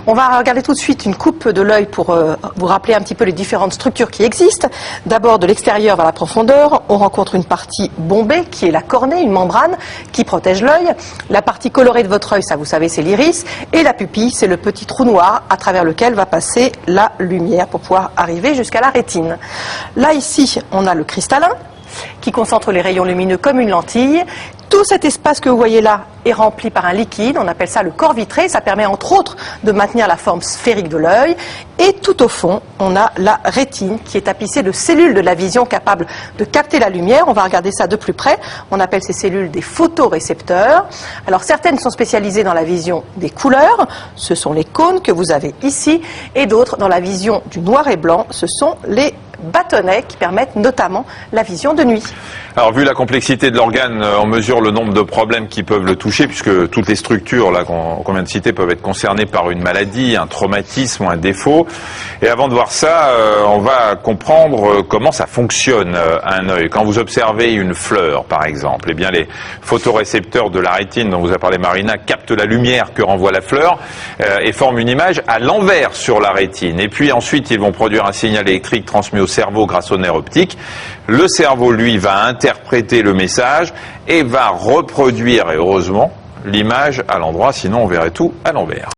On va regarder tout de suite une coupe de l'œil pour vous rappeler un petit peu les différentes structures qui existent. D'abord, de l'extérieur vers la profondeur, on rencontre une partie bombée qui est la cornée, une membrane qui protège l'œil. La partie colorée de votre œil, ça vous savez, c'est l'iris. Et la pupille, c'est le petit trou noir à travers lequel va passer la lumière pour pouvoir arriver jusqu'à la rétine. Là, ici, on a le cristallin qui concentre les rayons lumineux comme une lentille. Tout cet espace que vous voyez là est rempli par un liquide, on appelle ça le corps vitré, ça permet entre autres de maintenir la forme sphérique de l'œil. Et tout au fond, on a la rétine qui est tapissée de cellules de la vision capables de capter la lumière. On va regarder ça de plus près, on appelle ces cellules des photorécepteurs. Alors certaines sont spécialisées dans la vision des couleurs, ce sont les cônes que vous avez ici, et d'autres dans la vision du noir et blanc, ce sont les bâtonnets qui permettent notamment la vision de nuit. Alors vu la complexité de l'organe, on mesure le nombre de problèmes qui peuvent le toucher, puisque toutes les structures là qu'on vient de citer peuvent être concernées par une maladie, un traumatisme ou un défaut. Et avant de voir ça, on va comprendre comment ça fonctionne un œil. Quand vous observez une fleur par exemple, eh bien les photorécepteurs de la rétine dont vous a parlé Marina captent la lumière que renvoie la fleur et forment une image à l'envers sur la rétine. Et puis ensuite ils vont produire un signal électrique transmis au cerveau grâce au nerf optique. Le cerveau, lui, va interpréter le message et va reproduire, et heureusement, l'image à l'endroit, sinon on verrait tout à l'envers.